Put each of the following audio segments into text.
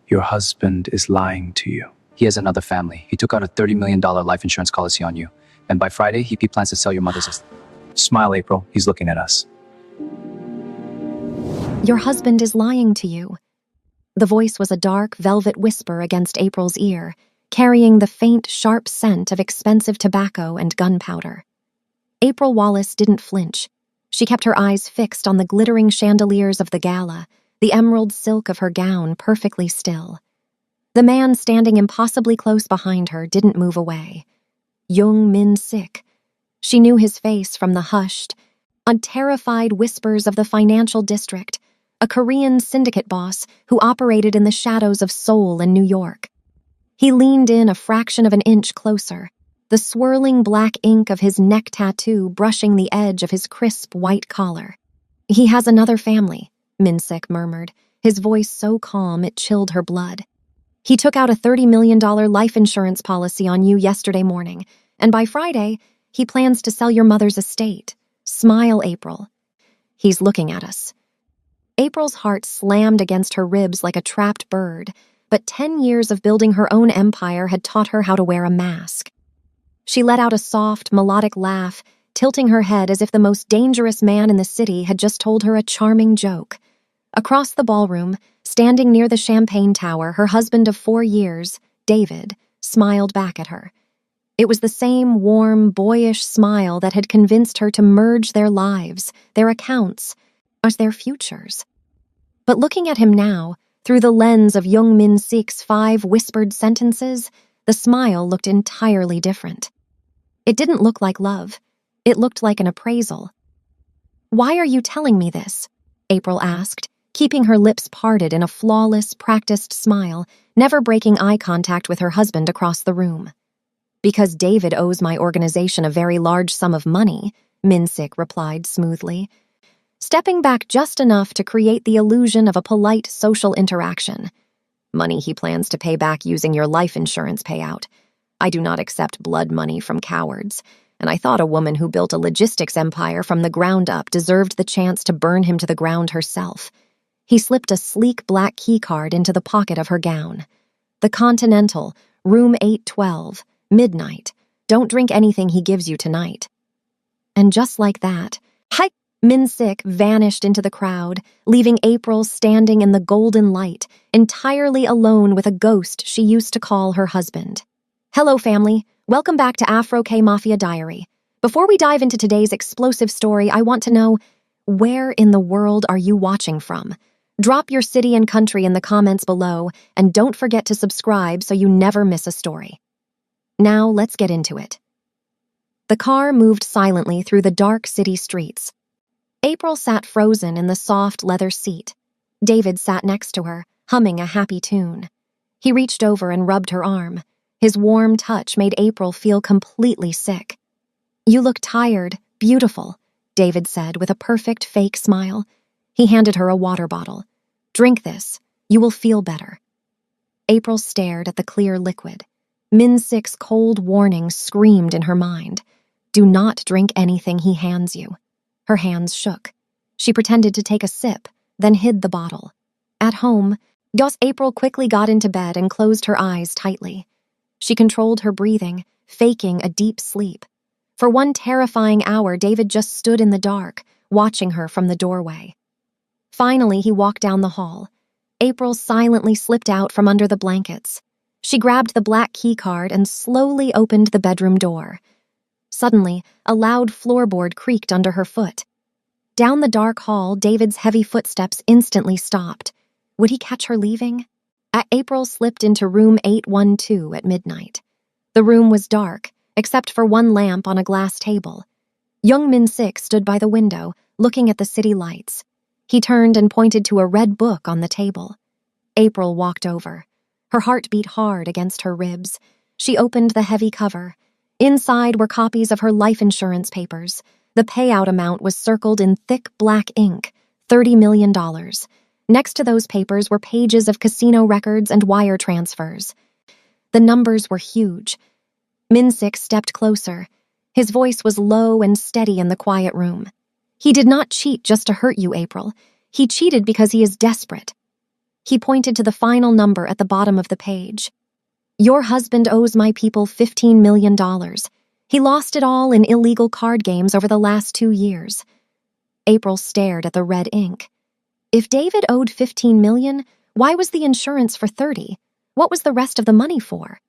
Your husband is lying to you. He has another family. He took out a $30 million life insurance policy on you. And by Friday, he plans to sell your mother's estate. Smile, April. He's looking at us. Your husband is lying to you. The voice was a dark, velvet whisper against April's ear, carrying the faint, sharp scent of expensive tobacco and gunpowder. April Wallace didn't flinch. She kept her eyes fixed on the glittering chandeliers of the Gala, the emerald silk of her gown perfectly still. The man standing impossibly close behind her didn't move away. Young Min Sik. She knew his face from the hushed, terrified whispers of the financial district, a Korean syndicate boss who operated in the shadows of Seoul and New York. He leaned in a fraction of an inch closer, the swirling black ink of his neck tattoo brushing the edge of his crisp white collar. "He has another family," Min Sik murmured, his voice so calm it chilled her blood. "He took out a $30 million life insurance policy on you yesterday morning, and by Friday, he plans to sell your mother's estate. Smile, April. He's looking at us." April's heart slammed against her ribs like a trapped bird, but 10 years of building her own empire had taught her how to wear a mask. She let out a soft, melodic laugh, tilting her head as if the most dangerous man in the city had just told her a charming joke. Across the ballroom, standing near the champagne tower, her husband of 4 years, David, smiled back at her. It was the same warm, boyish smile that had convinced her to merge their lives, their accounts, as their futures. But looking at him now, through the lens of Young Min Sik's 5 whispered sentences, the smile looked entirely different. It didn't look like love. It looked like an appraisal. "Why are you telling me this?" April asked, keeping her lips parted in a flawless, practiced smile, never breaking eye contact with her husband across the room. "Because David owes my organization a very large sum of money," Min Sik replied smoothly, stepping back just enough to create the illusion of a polite social interaction. "Money he plans to pay back using your life insurance payout. I do not accept blood money from cowards, and I thought a woman who built a logistics empire from the ground up deserved the chance to burn him to the ground herself." He slipped a sleek black keycard into the pocket of her gown. "The Continental, room 812, midnight. Don't drink anything he gives you tonight." And just like that, Min Sik vanished into the crowd, leaving April standing in the golden light, entirely alone with a ghost she used to call her husband. Hello, family. Welcome back to Afro K Mafia Diary. Before we dive into today's explosive story, I want to know, where in the world are you watching from? Drop your city and country in the comments below, and don't forget to subscribe so you never miss a story. Now, let's get into it. The car moved silently through the dark city streets. April sat frozen in the soft leather seat. David sat next to her, humming a happy tune. He reached over and rubbed her arm. His warm touch made April feel completely sick. "You look tired, beautiful," David said with a perfect fake smile. He handed her a water bottle. "Drink this. You will feel better." April stared at the clear liquid. Min Sik's cold warning screamed in her mind. Do not drink anything he hands you. Her hands shook. She pretended to take a sip, then hid the bottle. At home, April quickly got into bed and closed her eyes tightly. She controlled her breathing, faking a deep sleep. For one terrifying hour, David just stood in the dark, watching her from the doorway. Finally, he walked down the hall. April silently slipped out from under the blankets. She grabbed the black keycard and slowly opened the bedroom door. Suddenly, a loud floorboard creaked under her foot. Down the dark hall, David's heavy footsteps instantly stopped. Would he catch her leaving? April slipped into room 812 at midnight. The room was dark, except for one lamp on a glass table. Young Min Sik stood by the window, looking at the city lights. He turned and pointed to a red book on the table. April walked over. Her heart beat hard against her ribs. She opened the heavy cover. Inside were copies of her life insurance papers. The payout amount was circled in thick black ink, $30 million. Next to those papers were pages of casino records and wire transfers. The numbers were huge. Min Sik stepped closer. His voice was low and steady in the quiet room. "He did not cheat just to hurt you, April. He cheated because he is desperate." He pointed to the final number at the bottom of the page. Your husband owes my people $15 million. He lost it all in illegal card games over the last 2 years. April stared at the red ink. If David owed $15 million, why was the insurance for $30? What was the rest of the money for?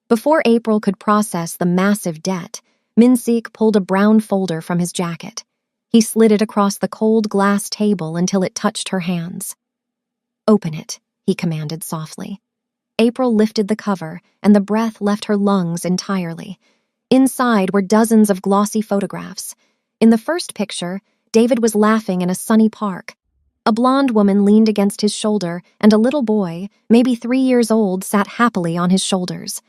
Before April could process the massive debt, Minsik pulled a brown folder from his jacket. He slid it across the cold glass table until it touched her hands. Open it, he commanded softly. April lifted the cover, and the breath left her lungs entirely. Inside were dozens of glossy photographs. In the first picture, David was laughing in a sunny park. A blonde woman leaned against his shoulder, and a little boy, maybe 3 years old, sat happily on his shoulders.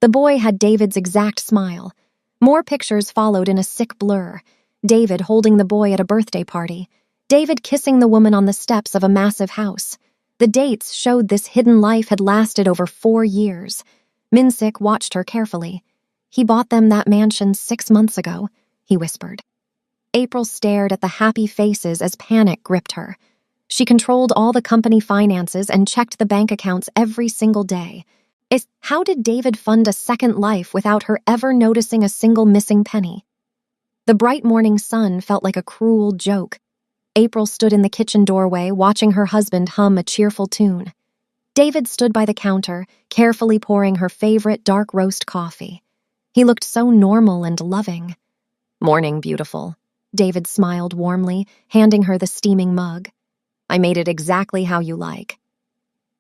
The boy had David's exact smile. More pictures followed in a sick blur. David holding the boy at a birthday party. David kissing the woman on the steps of a massive house. The dates showed this hidden life had lasted over 4 years. Minsik watched her carefully. He bought them that mansion 6 months ago, he whispered. April stared at the happy faces as panic gripped her. She controlled all the company finances and checked the bank accounts every single day. How did David fund a second life without her ever noticing a single missing penny? The bright morning sun felt like a cruel joke. April stood in the kitchen doorway, watching her husband hum a cheerful tune. David stood by the counter, carefully pouring her favorite dark roast coffee. He looked so normal and loving. Morning, beautiful. David smiled warmly, handing her the steaming mug. I made it exactly how you like.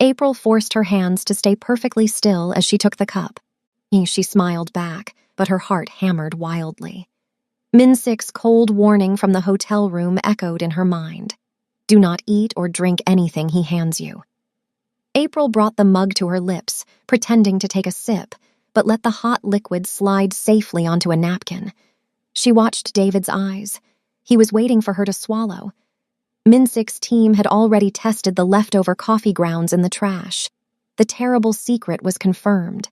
April forced her hands to stay perfectly still as she took the cup. She smiled back, but her heart hammered wildly. Minsik's cold warning from the hotel room echoed in her mind. Do not eat or drink anything he hands you. April brought the mug to her lips, pretending to take a sip, but let the hot liquid slide safely onto a napkin. She watched David's eyes. He was waiting for her to swallow. Minsik's team had already tested the leftover coffee grounds in the trash. The terrible secret was confirmed.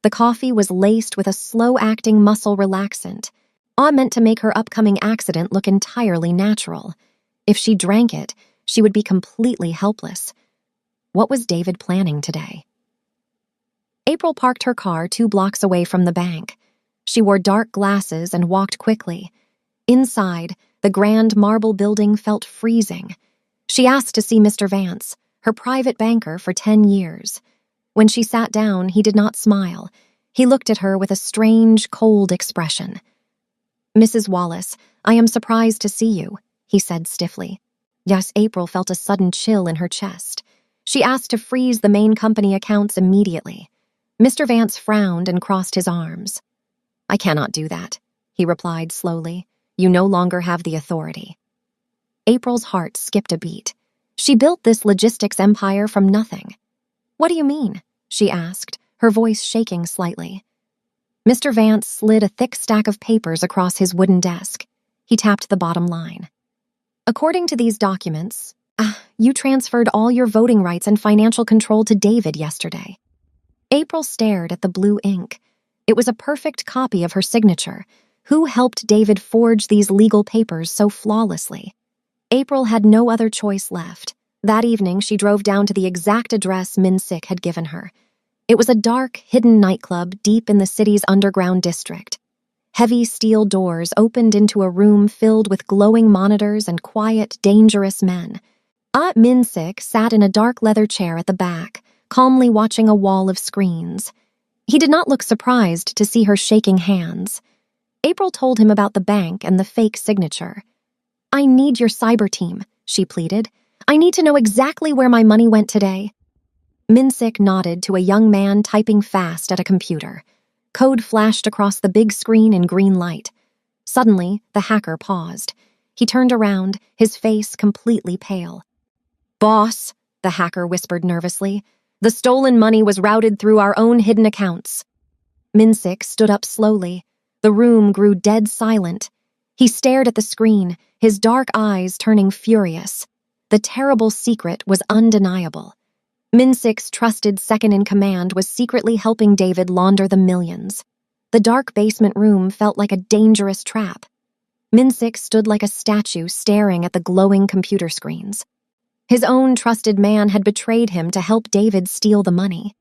The coffee was laced with a slow-acting muscle relaxant, all meant to make her upcoming accident look entirely natural. If she drank it, she would be completely helpless. What was David planning today? April parked her car 2 blocks away from the bank. She wore dark glasses and walked quickly. Inside, the grand marble building felt freezing. She asked to see Mr. Vance, her private banker for 10 years. When she sat down, he did not smile. He looked at her with a strange, cold expression. Mrs. Wallace, I am surprised to see you, he said stiffly. Yes, April felt a sudden chill in her chest. She asked to freeze the main company accounts immediately. Mr. Vance frowned and crossed his arms. I cannot do that, he replied slowly. You no longer have the authority. April's heart skipped a beat. She built this logistics empire from nothing. What do you mean? She asked, her voice shaking slightly. Mr. Vance slid a thick stack of papers across his wooden desk. He tapped the bottom line. According to these documents, you transferred all your voting rights and financial control to David yesterday. April stared at the blue ink. It was a perfect copy of her signature. Who helped David forge these legal papers so flawlessly? April had no other choice left. That evening, she drove down to the exact address Minsik had given her. It was a dark, hidden nightclub deep in the city's underground district. Heavy steel doors opened into a room filled with glowing monitors and quiet, dangerous men. Minsik sat in a dark leather chair at the back, calmly watching a wall of screens. He did not look surprised to see her shaking hands. April told him about the bank and the fake signature. I need your cyber team, she pleaded. I need to know exactly where my money went today. Minsik nodded to a young man typing fast at a computer. Code flashed across the big screen in green light. Suddenly, the hacker paused. He turned around, his face completely pale. Boss, the hacker whispered nervously, the stolen money was routed through our own hidden accounts. Minsik stood up slowly. The room grew dead silent. He stared at the screen, his dark eyes turning furious. The terrible secret was undeniable. Minsik's trusted second-in-command was secretly helping David launder the millions. The dark basement room felt like a dangerous trap. Minsik stood like a statue staring at the glowing computer screens. His own trusted man had betrayed him to help David steal the money.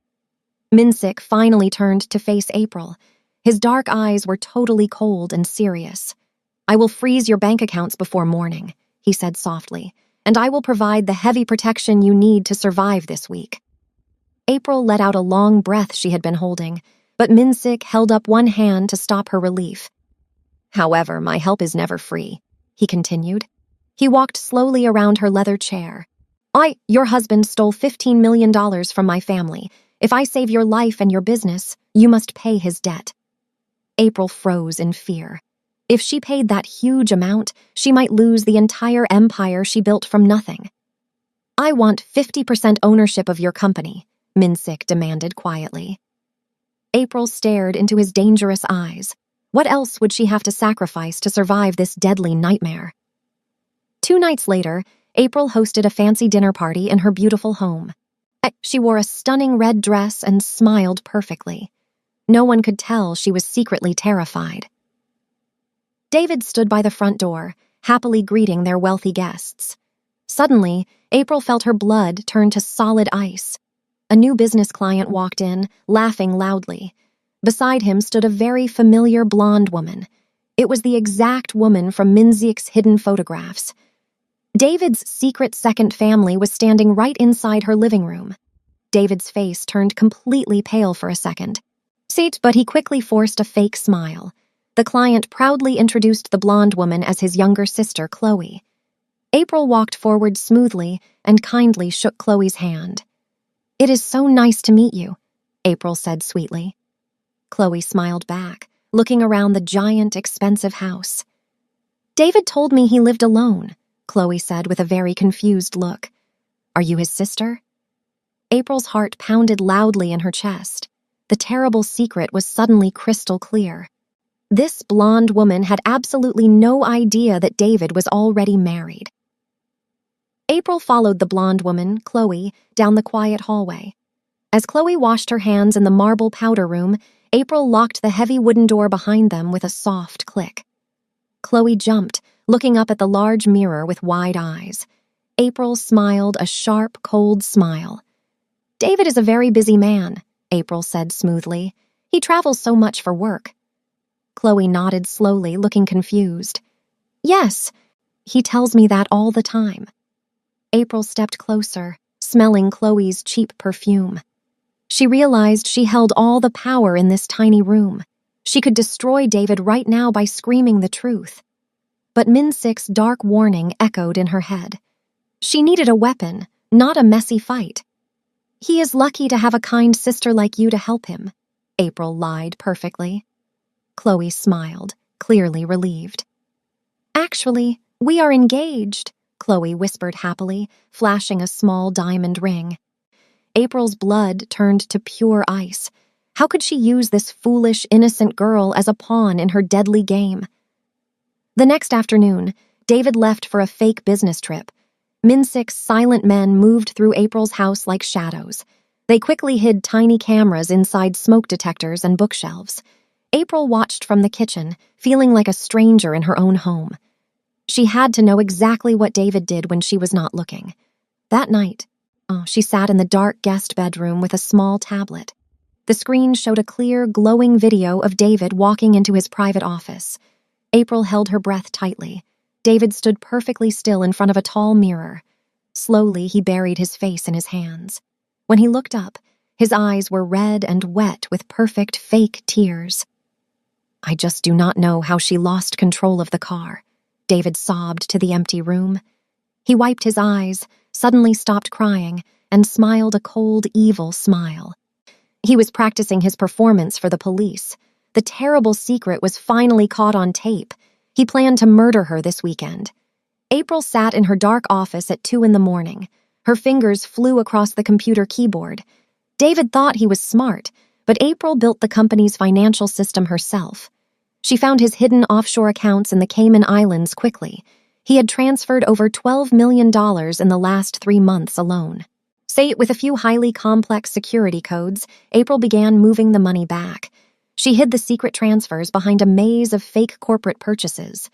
Minsik finally turned to face April. His dark eyes were totally cold and serious. "I will freeze your bank accounts before morning," he said softly, "and I will provide the heavy protection you need to survive this week." April let out a long breath she had been holding, but Minsik held up one hand to stop her relief. "However, my help is never free," he continued. He walked slowly around her leather chair. Your husband stole $15 million from my family. If I save your life and your business, you must pay his debt." April froze in fear. If she paid that huge amount, she might lose the entire empire she built from nothing. "I want 50% ownership of your company," Minsik demanded quietly. April stared into his dangerous eyes. What else would she have to sacrifice to survive this deadly nightmare? 2 nights later, April hosted a fancy dinner party in her beautiful home. She wore a stunning red dress and smiled perfectly. No one could tell she was secretly terrified. David stood by the front door, happily greeting their wealthy guests. Suddenly, April felt her blood turn to solid ice. A new business client walked in, laughing loudly. Beside him stood a very familiar blonde woman. It was the exact woman from Minsik's hidden photographs. David's secret second family was standing right inside her living room. David's face turned completely pale for a second. But he quickly forced a fake smile. The client proudly introduced the blonde woman as his younger sister, Chloe. April walked forward smoothly and kindly shook Chloe's hand. "It is so nice to meet you," April said sweetly. Chloe smiled back, looking around the giant, expensive house. "David told me he lived alone," Chloe said with a very confused look. "Are you his sister?" April's heart pounded loudly in her chest. The terrible secret was suddenly crystal clear. This blonde woman had absolutely no idea that David was already married. April followed the blonde woman, Chloe, down the quiet hallway. As Chloe washed her hands in the marble powder room, April locked the heavy wooden door behind them with a soft click. Chloe jumped, looking up at the large mirror with wide eyes. April smiled a sharp, cold smile. "David is a very busy man," April said smoothly. "He travels so much for work." Chloe nodded slowly, looking confused. "Yes, he tells me that all the time." April stepped closer, smelling Chloe's cheap perfume. She realized she held all the power in this tiny room. She could destroy David right now by screaming the truth. But Minsik's dark warning echoed in her head. She needed a weapon, not a messy fight. "He is lucky to have a kind sister like you to help him," April lied perfectly. Chloe smiled, clearly relieved. "Actually, we are engaged," Chloe whispered happily, flashing a small diamond ring. April's blood turned to pure ice. How could she use this foolish, innocent girl as a pawn in her deadly game? The next afternoon, David left for a fake business trip. Minsik's silent men moved through April's house like shadows. They quickly hid tiny cameras inside smoke detectors and bookshelves. April watched from the kitchen, feeling like a stranger in her own home. She had to know exactly what David did when she was not looking. That night, she sat in the dark guest bedroom with a small tablet. The screen showed a clear, glowing video of David walking into his private office. April held her breath tightly. David stood perfectly still in front of a tall mirror. Slowly, he buried his face in his hands. When he looked up, his eyes were red and wet with perfect fake tears. "I just do not know how she lost control of the car," David sobbed to the empty room. He wiped his eyes, suddenly stopped crying, and smiled a cold, evil smile. He was practicing his performance for the police. The terrible secret was finally caught on tape. He planned to murder her this weekend. April sat in her dark office at 2 a.m. Her fingers flew across the computer keyboard. David thought he was smart, but April built the company's financial system herself. She found his hidden offshore accounts in the Cayman Islands quickly. He had transferred over $12 million in the last 3 months alone. With a few highly complex security codes, April began moving the money back. She hid the secret transfers behind a maze of fake corporate purchases.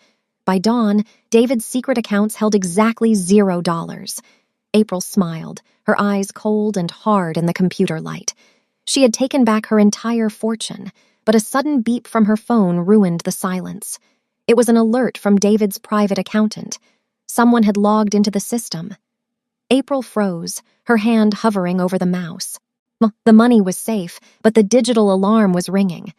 By dawn, David's secret accounts held exactly $0. April smiled, her eyes cold and hard in the computer light. She had taken back her entire fortune, but a sudden beep from her phone ruined the silence. It was an alert from David's private accountant. Someone had logged into the system. April froze, her hand hovering over the mouse. The money was safe, but the digital alarm was ringing.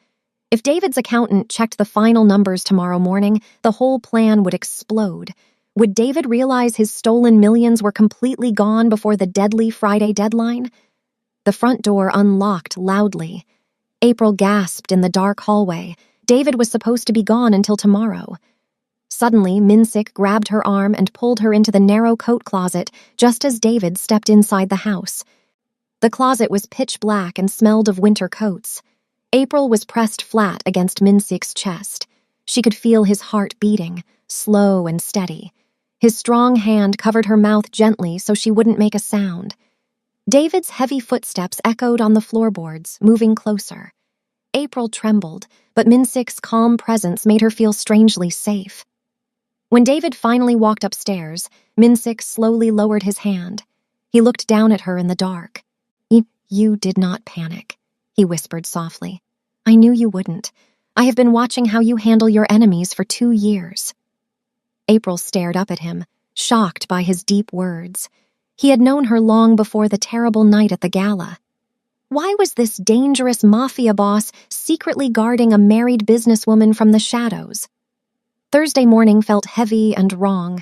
If David's accountant checked the final numbers tomorrow morning, the whole plan would explode. Would David realize his stolen millions were completely gone before the deadly Friday deadline? The front door unlocked loudly. April gasped in the dark hallway. David was supposed to be gone until tomorrow. Suddenly, Minsik grabbed her arm and pulled her into the narrow coat closet just as David stepped inside the house. The closet was pitch black and smelled of winter coats. April was pressed flat against Minsik's chest. She could feel his heart beating, slow and steady. His strong hand covered her mouth gently so she wouldn't make a sound. David's heavy footsteps echoed on the floorboards, moving closer. April trembled, but Minsik's calm presence made her feel strangely safe. When David finally walked upstairs, Minsik slowly lowered his hand. He looked down at her in the dark. You did not panic, he whispered softly. I knew you wouldn't. I have been watching how you handle your enemies for 2 years. April stared up at him, shocked by his deep words. He had known her long before the terrible night at the gala. Why was this dangerous mafia boss secretly guarding a married businesswoman from the shadows? Thursday morning felt heavy and wrong.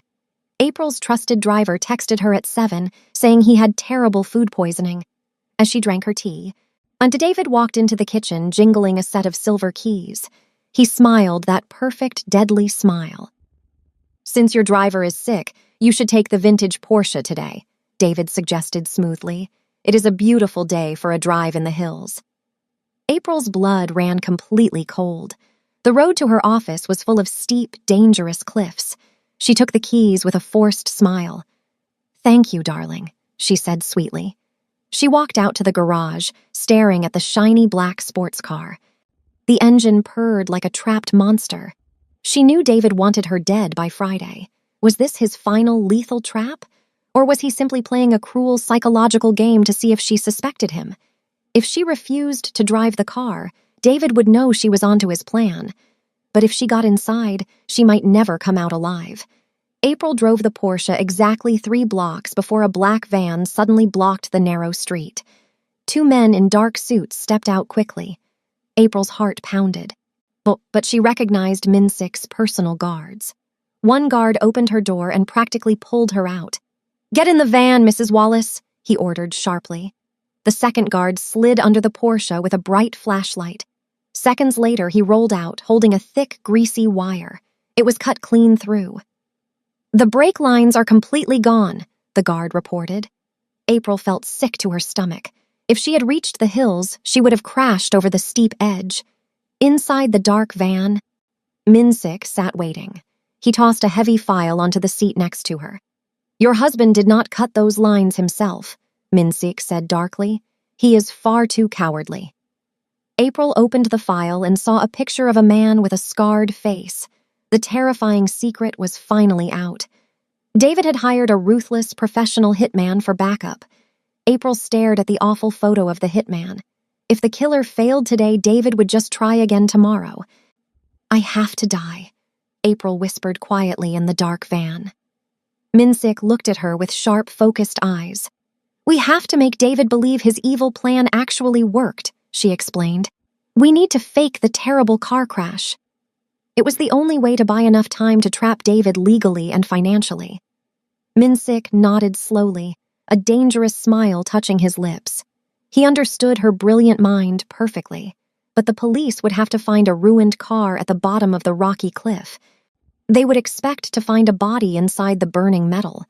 April's trusted driver texted her at 7, saying he had terrible food poisoning. As she drank her tea, David walked into the kitchen, jingling a set of silver keys. He smiled that perfect, deadly smile. Since your driver is sick, you should take the vintage Porsche today, David suggested smoothly. It is a beautiful day for a drive in the hills. April's blood ran completely cold. The road to her office was full of steep, dangerous cliffs. She took the keys with a forced smile. Thank you, darling, she said sweetly. She walked out to the garage, staring at the shiny black sports car. The engine purred like a trapped monster. She knew David wanted her dead by Friday. Was this his final lethal trap? Or was he simply playing a cruel psychological game to see if she suspected him? If she refused to drive the car, David would know she was onto his plan. But if she got inside, she might never come out alive. April drove the Porsche exactly 3 blocks before a black van suddenly blocked the narrow street. 2 men in dark suits stepped out quickly. April's heart pounded. But she recognized Minsik's personal guards. One guard opened her door and practically pulled her out. Get in the van, Mrs. Wallace, he ordered sharply. The second guard slid under the Porsche with a bright flashlight. Seconds later, he rolled out, holding a thick, greasy wire. It was cut clean through. The brake lines are completely gone, the guard reported. April felt sick to her stomach. If she had reached the hills, she would have crashed over the steep edge. Inside the dark van, Minsik sat waiting. He tossed a heavy file onto the seat next to her. Your husband did not cut those lines himself, Minsik said darkly. He is far too cowardly. April opened the file and saw a picture of a man with a scarred face. The terrifying secret was finally out. David had hired a ruthless, professional hitman for backup. April stared at the awful photo of the hitman. If the killer failed today, David would just try again tomorrow. I have to die, April whispered quietly in the dark van. Minsik looked at her with sharp, focused eyes. We have to make David believe his evil plan actually worked, she explained. We need to fake the terrible car crash. It was the only way to buy enough time to trap David legally and financially. Minsik nodded slowly, a dangerous smile touching his lips. He understood her brilliant mind perfectly, but the police would have to find a ruined car at the bottom of the rocky cliff. They would expect to find a body inside the burning metal.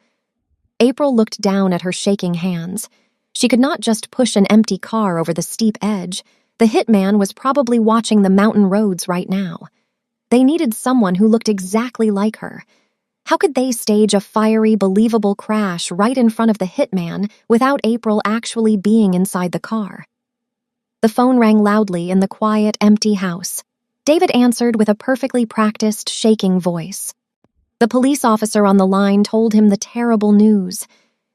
April looked down at her shaking hands. She could not just push an empty car over the steep edge. The hitman was probably watching the mountain roads right now. They needed someone who looked exactly like her. How could they stage a fiery, believable crash right in front of the hitman without April actually being inside the car? The phone rang loudly in the quiet, empty house. David answered with a perfectly practiced, shaking voice. The police officer on the line told him the terrible news.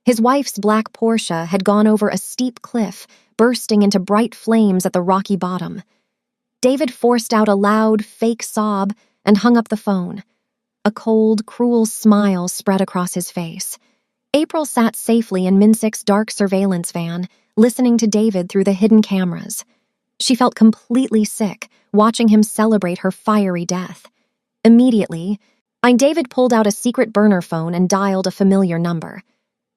His wife's black Porsche had gone over a steep cliff, bursting into bright flames at the rocky bottom. David forced out a loud, fake sob and hung up the phone. A cold, cruel smile spread across his face. April sat safely in Minsick's dark surveillance van, listening to David through the hidden cameras. She felt completely sick, watching him celebrate her fiery death. Immediately, David pulled out a secret burner phone and dialed a familiar number.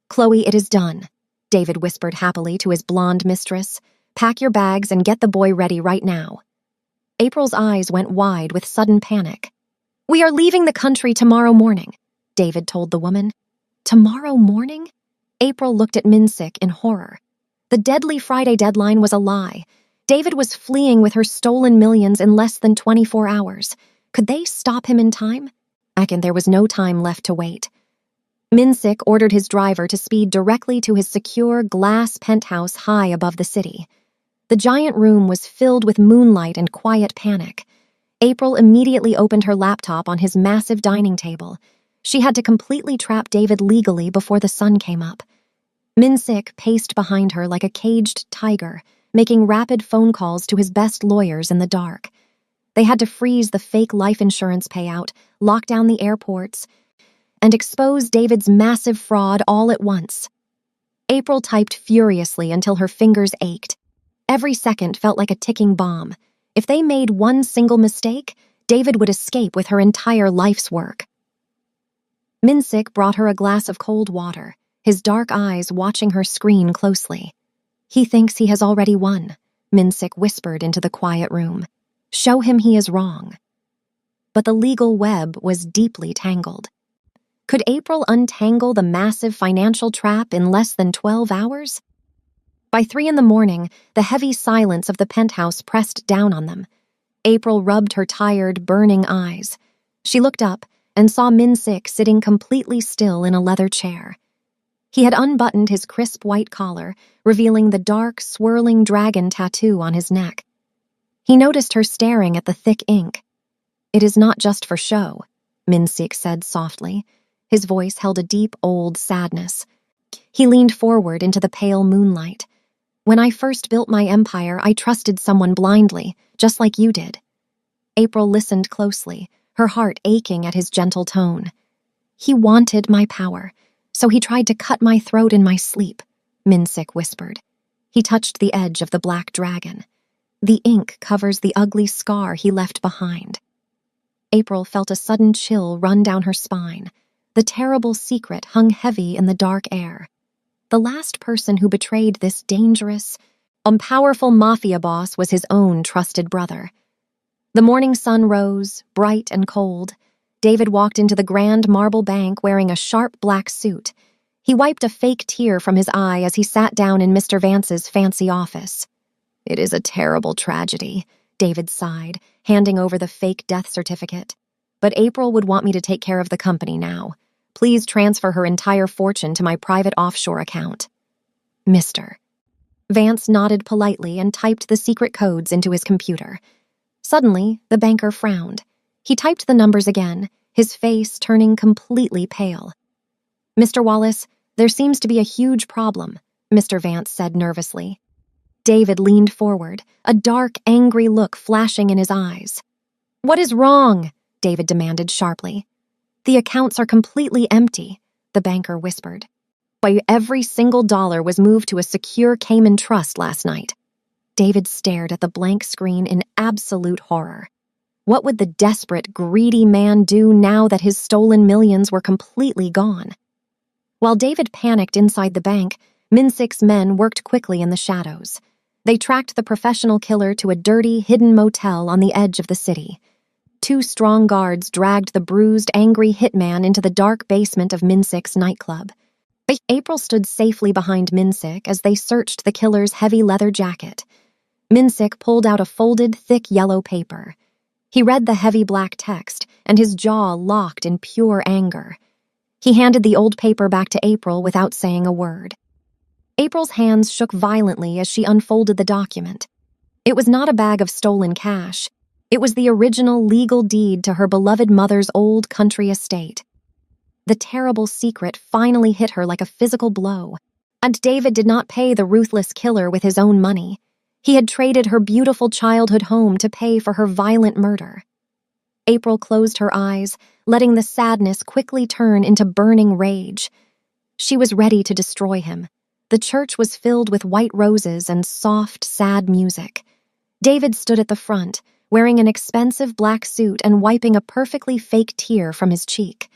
"Chloe, it is done," David whispered happily to his blonde mistress. "Pack your bags and get the boy ready right now." April's eyes went wide with sudden panic. "We are leaving the country tomorrow morning," David told the woman. "Tomorrow morning?" April looked at Minsick in horror. The deadly Friday deadline was a lie. David was fleeing with her stolen millions in less than 24 hours. Could they stop him in time? And there was no time left to wait. Minsick ordered his driver to speed directly to his secure glass penthouse high above the city. The giant room was filled with moonlight and quiet panic. April immediately opened her laptop on his massive dining table. She had to completely trap David legally before the sun came up. Minsick paced behind her like a caged tiger, making rapid phone calls to his best lawyers in the dark. They had to freeze the fake life insurance payout, lock down the airports, and expose David's massive fraud all at once. April typed furiously until her fingers ached. Every second felt like a ticking bomb. If they made one single mistake, David would escape with her entire life's work. Minsick brought her a glass of cold water, his dark eyes watching her screen closely. "He thinks he has already won," Minsick whispered into the quiet room. "Show him he is wrong." But the legal web was deeply tangled. Could April untangle the massive financial trap in less than 12 hours? By 3 a.m, the heavy silence of the penthouse pressed down on them. April rubbed her tired, burning eyes. She looked up and saw Minsick sitting completely still in a leather chair. He had unbuttoned his crisp white collar, revealing the dark, swirling dragon tattoo on his neck. He noticed her staring at the thick ink. "It is not just for show," Minsick said softly. His voice held a deep, old sadness. He leaned forward into the pale moonlight. "When I first built my empire, I trusted someone blindly, just like you did." April listened closely, her heart aching at his gentle tone. "He wanted my power, so he tried to cut my throat in my sleep," Minsick whispered. He touched the edge of the black dragon. "The ink covers the ugly scar he left behind." April felt a sudden chill run down her spine. The terrible secret hung heavy in the dark air. The last person who betrayed this dangerous, powerful mafia boss was his own trusted brother. The morning sun rose, bright and cold. David walked into the grand marble bank wearing a sharp black suit. He wiped a fake tear from his eye as he sat down in Mr. Vance's fancy office. "It is a terrible tragedy," David sighed, handing over the fake death certificate. "But April would want me to take care of the company now. Please transfer her entire fortune to my private offshore account." "Mr." Vance nodded politely and typed the secret codes into his computer. Suddenly, the banker frowned. He typed the numbers again, his face turning completely pale. "Mr. Wallace, there seems to be a huge problem," Mr. Vance said nervously. David leaned forward, a dark, angry look flashing in his eyes. "What is wrong?" David demanded sharply. "The accounts are completely empty," the banker whispered. "Why, every single dollar was moved to a secure Cayman trust last night." David stared at the blank screen in absolute horror. What would the desperate, greedy man do now that his stolen millions were completely gone? While David panicked inside the bank, Minsick's men worked quickly in the shadows. They tracked the professional killer to a dirty, hidden motel on the edge of the city. 2 strong guards dragged the bruised, angry hitman into the dark basement of Minsick's nightclub. April stood safely behind Minsick as they searched the killer's heavy leather jacket. Minsick pulled out a folded, thick yellow paper. He read the heavy black text, and his jaw locked in pure anger. He handed the old paper back to April without saying a word. April's hands shook violently as she unfolded the document. It was not a bag of stolen cash. It was the original legal deed to her beloved mother's old country estate. The terrible secret finally hit her like a physical blow. And David did not pay the ruthless killer with his own money. He had traded her beautiful childhood home to pay for her violent murder. April closed her eyes, letting the sadness quickly turn into burning rage. She was ready to destroy him. The church was filled with white roses and soft, sad music. David stood at the front, wearing an expensive black suit and wiping a perfectly fake tear from his cheek.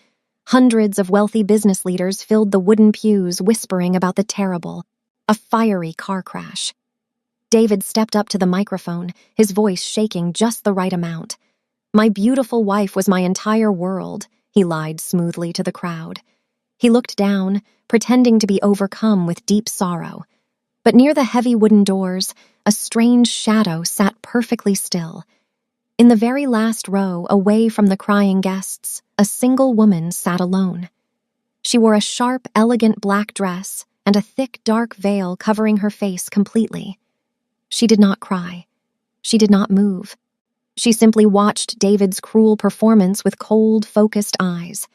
Hundreds of wealthy business leaders filled the wooden pews, whispering about the terrible, a fiery car crash. David stepped up to the microphone, his voice shaking just the right amount. "My beautiful wife was my entire world," he lied smoothly to the crowd. He looked down, pretending to be overcome with deep sorrow. But near the heavy wooden doors, a strange shadow sat perfectly still. In the very last row, away from the crying guests, a single woman sat alone. She wore a sharp, elegant black dress and a thick, dark veil covering her face completely. She did not cry. She did not move. She simply watched David's cruel performance with cold, focused eyes.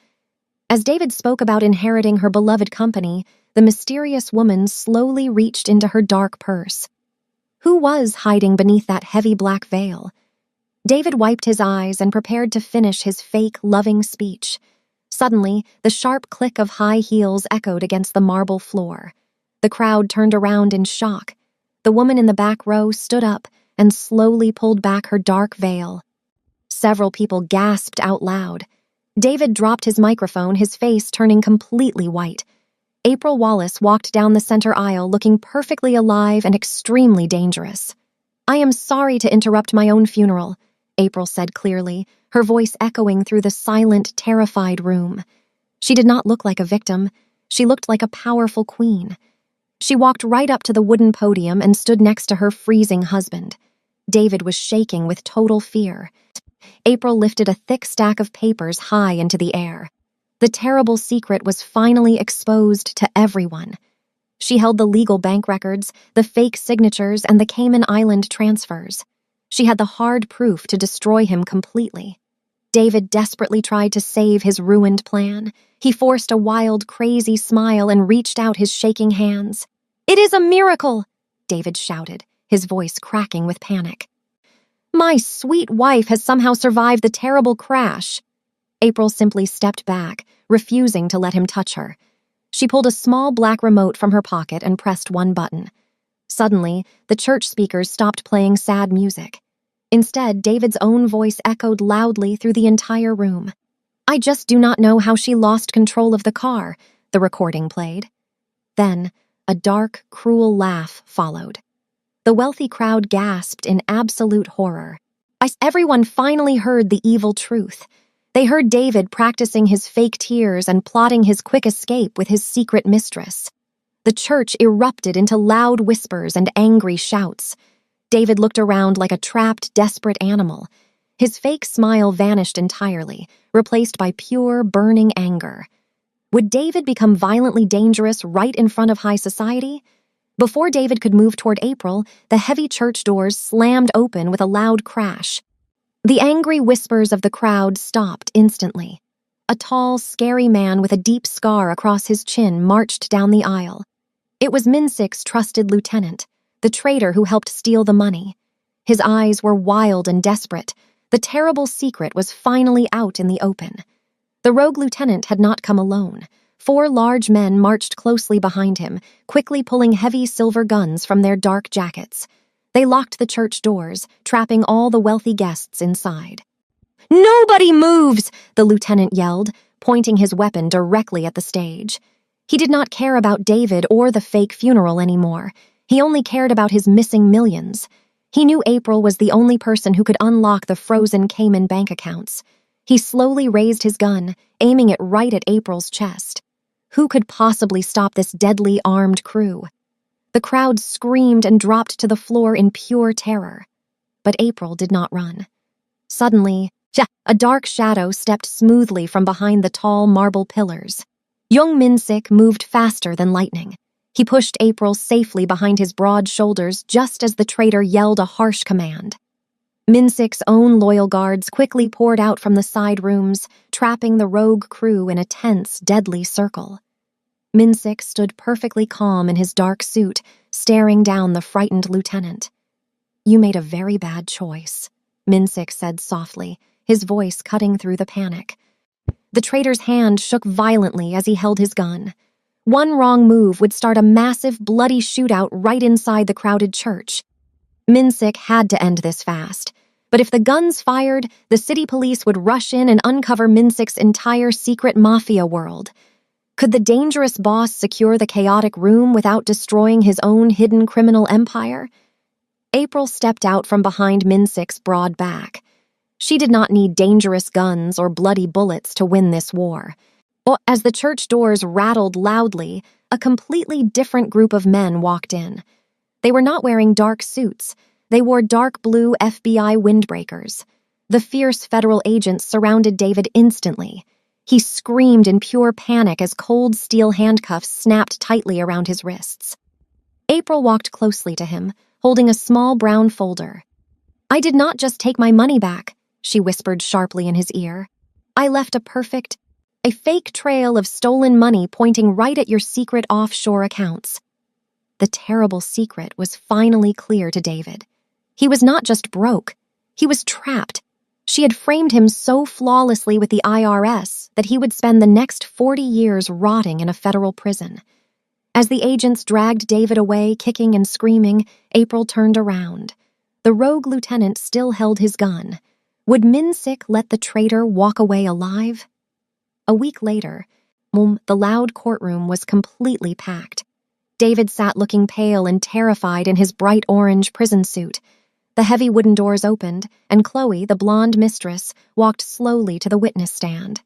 As David spoke about inheriting her beloved company, the mysterious woman slowly reached into her dark purse. Who was hiding beneath that heavy black veil? David wiped his eyes and prepared to finish his fake, loving speech. Suddenly, the sharp click of high heels echoed against the marble floor. The crowd turned around in shock. The woman in the back row stood up and slowly pulled back her dark veil. Several people gasped out loud. David dropped his microphone, his face turning completely white. April Wallace walked down the center aisle looking perfectly alive and extremely dangerous. "I am sorry to interrupt my own funeral," April said clearly, her voice echoing through the silent, terrified room. She did not look like a victim. She looked like a powerful queen. She walked right up to the wooden podium and stood next to her freezing husband. David was shaking with total fear. April lifted a thick stack of papers high into the air. The terrible secret was finally exposed to everyone. She held the legal bank records, the fake signatures, and the Cayman Island transfers. She had the hard proof to destroy him completely. David desperately tried to save his ruined plan. He forced a wild, crazy smile and reached out his shaking hands. "It is a miracle!" David shouted, his voice cracking with panic. "My sweet wife has somehow survived the terrible crash." April simply stepped back, refusing to let him touch her. She pulled a small black remote from her pocket and pressed one button. Suddenly, the church speakers stopped playing sad music. Instead, David's own voice echoed loudly through the entire room. "I just do not know how she lost control of the car," the recording played. Then, a dark, cruel laugh followed. The wealthy crowd gasped in absolute horror. Everyone finally heard the evil truth. They heard David practicing his fake tears and plotting his quick escape with his secret mistress. The church erupted into loud whispers and angry shouts. David looked around like a trapped, desperate animal. His fake smile vanished entirely, replaced by pure, burning anger. Would David become violently dangerous right in front of high society? Before David could move toward April, the heavy church doors slammed open with a loud crash. The angry whispers of the crowd stopped instantly. A tall, scary man with a deep scar across his chin marched down the aisle. It was Minsick's trusted lieutenant, the traitor who helped steal the money. His eyes were wild and desperate. The terrible secret was finally out in the open. The rogue lieutenant had not come alone. 4 large men marched closely behind him, quickly pulling heavy silver guns from their dark jackets. They locked the church doors, trapping all the wealthy guests inside. "Nobody moves!" the lieutenant yelled, pointing his weapon directly at the stage. He did not care about David or the fake funeral anymore. He only cared about his missing millions. He knew April was the only person who could unlock the frozen Cayman bank accounts. He slowly raised his gun, aiming it right at April's chest. Who could possibly stop this deadly armed crew? The crowd screamed and dropped to the floor in pure terror. But April did not run. Suddenly, a dark shadow stepped smoothly from behind the tall marble pillars. Young Minsick moved faster than lightning. He pushed April safely behind his broad shoulders just as the traitor yelled a harsh command. Minsik's own loyal guards quickly poured out from the side rooms, trapping the rogue crew in a tense, deadly circle. Minsik stood perfectly calm in his dark suit, staring down the frightened lieutenant. "You made a very bad choice," Minsik said softly, his voice cutting through the panic. The traitor's hand shook violently as he held his gun. One wrong move would start a massive, bloody shootout right inside the crowded church. Minsik had to end this fast. But if the guns fired, the city police would rush in and uncover Minsik's entire secret mafia world. Could the dangerous boss secure the chaotic room without destroying his own hidden criminal empire? April stepped out from behind Minsik's broad back. She did not need dangerous guns or bloody bullets to win this war. But as the church doors rattled loudly, a completely different group of men walked in. They were not wearing dark suits. They wore dark blue FBI windbreakers. The fierce federal agents surrounded David instantly. He screamed in pure panic as cold steel handcuffs snapped tightly around his wrists. April walked closely to him, holding a small brown folder. "I did not just take my money back," she whispered sharply in his ear. "I left a fake trail of stolen money pointing right at your secret offshore accounts." The terrible secret was finally clear to David. He was not just broke, he was trapped. She had framed him so flawlessly with the IRS that he would spend the next 40 years rotting in a federal prison. As the agents dragged David away, kicking and screaming, April turned around. The rogue lieutenant still held his gun. Would Minsik let the traitor walk away alive? A week later, the loud courtroom was completely packed. David sat looking pale and terrified in his bright orange prison suit. The heavy wooden doors opened, and Chloe, the blonde mistress, walked slowly to the witness stand.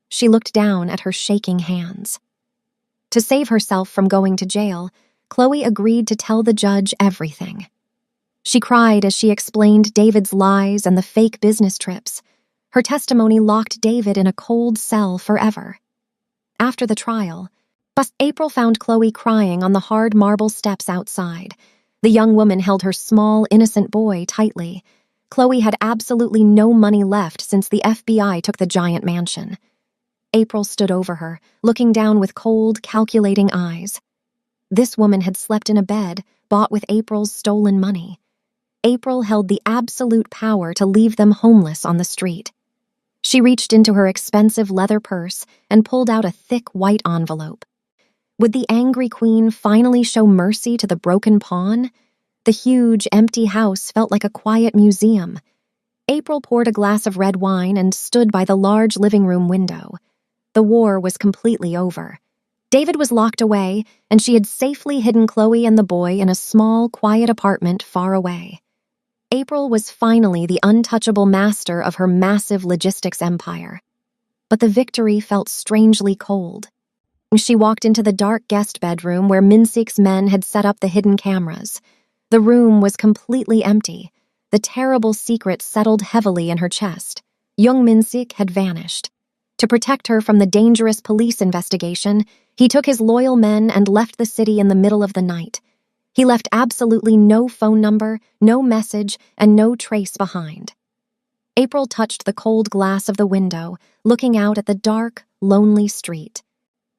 She looked down at her shaking hands. To save herself from going to jail, Chloe agreed to tell the judge everything. She cried as she explained David's lies and the fake business trips. Her testimony locked David in a cold cell forever. After the trial, April found Chloe crying on the hard marble steps outside. The young woman held her small, innocent boy tightly. Chloe had absolutely no money left since the FBI took the giant mansion. April stood over her, looking down with cold, calculating eyes. This woman had slept in a bed bought with April's stolen money. April held the absolute power to leave them homeless on the street. She reached into her expensive leather purse and pulled out a thick white envelope. Would the angry queen finally show mercy to the broken pawn? The huge, empty house felt like a quiet museum. April poured a glass of red wine and stood by the large living room window. The war was completely over. David was locked away, and she had safely hidden Chloe and the boy in a small, quiet apartment far away. April was finally the untouchable master of her massive logistics empire. But the victory felt strangely cold. She walked into the dark guest bedroom where Minsik's men had set up the hidden cameras. The room was completely empty. The terrible secret settled heavily in her chest. Young Minsik had vanished. To protect her from the dangerous police investigation, he took his loyal men and left the city in the middle of the night. He left absolutely no phone number, no message, and no trace behind. April touched the cold glass of the window, looking out at the dark, lonely street.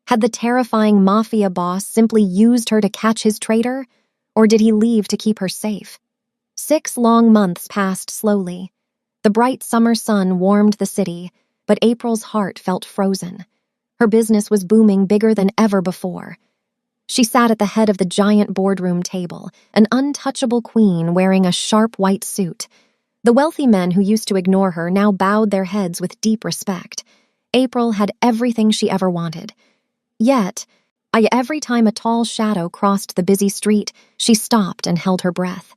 Had the terrifying mafia boss simply used her to catch his traitor, or did he leave to keep her safe? 6 long months passed slowly. The bright summer sun warmed the city, but April's heart felt frozen. Her business was booming bigger than ever before. She sat at the head of the giant boardroom table, an untouchable queen wearing a sharp white suit. The wealthy men who used to ignore her now bowed their heads with deep respect. April had everything she ever wanted. Yet, every time a tall shadow crossed the busy street, she stopped and held her breath.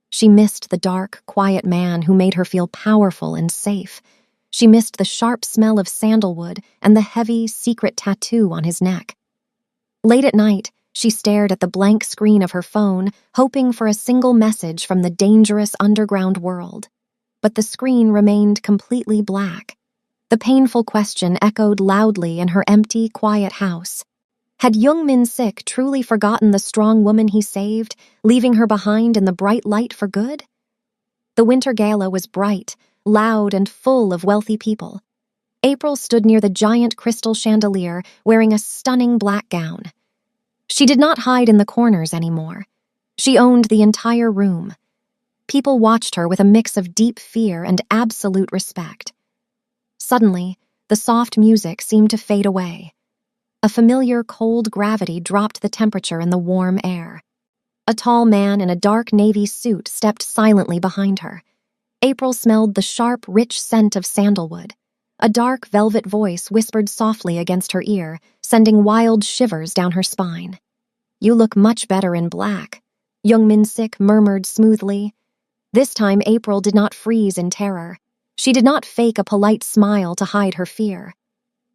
She missed the dark, quiet man who made her feel powerful and safe. She missed the sharp smell of sandalwood and the heavy, secret tattoo on his neck. Late at night, she stared at the blank screen of her phone, hoping for a single message from the dangerous underground world. But the screen remained completely black. The painful question echoed loudly in her empty, quiet house. Had Young Min-sik truly forgotten the strong woman he saved, leaving her behind in the bright light for good? The winter gala was bright, loud, and full of wealthy people. April stood near the giant crystal chandelier, wearing a stunning black gown. She did not hide in the corners anymore. She owned the entire room. People watched her with a mix of deep fear and absolute respect. Suddenly, the soft music seemed to fade away. A familiar cold gravity dropped the temperature in the warm air. A tall man in a dark navy suit stepped silently behind her. April smelled the sharp, rich scent of sandalwood. A dark velvet voice whispered softly against her ear, sending wild shivers down her spine. "You look much better in black," young Min-sik murmured smoothly. This time April did not freeze in terror. She did not fake a polite smile to hide her fear.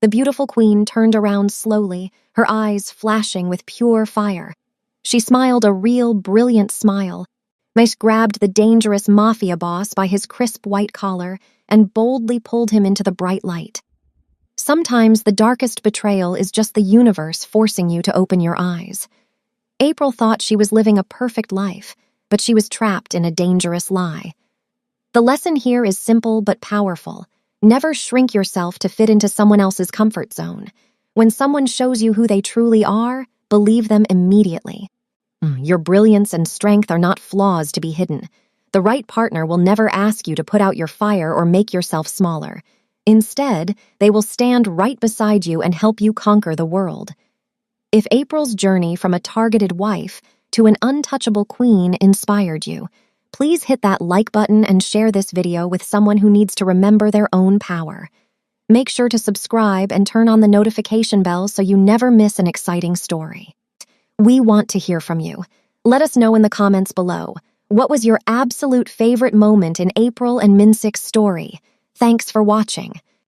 The beautiful queen turned around slowly, her eyes flashing with pure fire. She smiled a real, brilliant smile. Mace grabbed the dangerous Mafia boss by his crisp white collar and boldly pulled him into the bright light. Sometimes the darkest betrayal is just the universe forcing you to open your eyes. April thought she was living a perfect life, but she was trapped in a dangerous lie. The lesson here is simple but powerful. Never shrink yourself to fit into someone else's comfort zone. When someone shows you who they truly are, believe them immediately. Your brilliance and strength are not flaws to be hidden. The right partner will never ask you to put out your fire or make yourself smaller. Instead, they will stand right beside you and help you conquer the world. If April's journey from a targeted wife to an untouchable queen inspired you, please hit that like button and share this video with someone who needs to remember their own power. Make sure to subscribe and turn on the notification bell so you never miss an exciting story. We want to hear from you. Let us know in the comments below. What was your absolute favorite moment in April and Min-sik's story? Thanks for watching.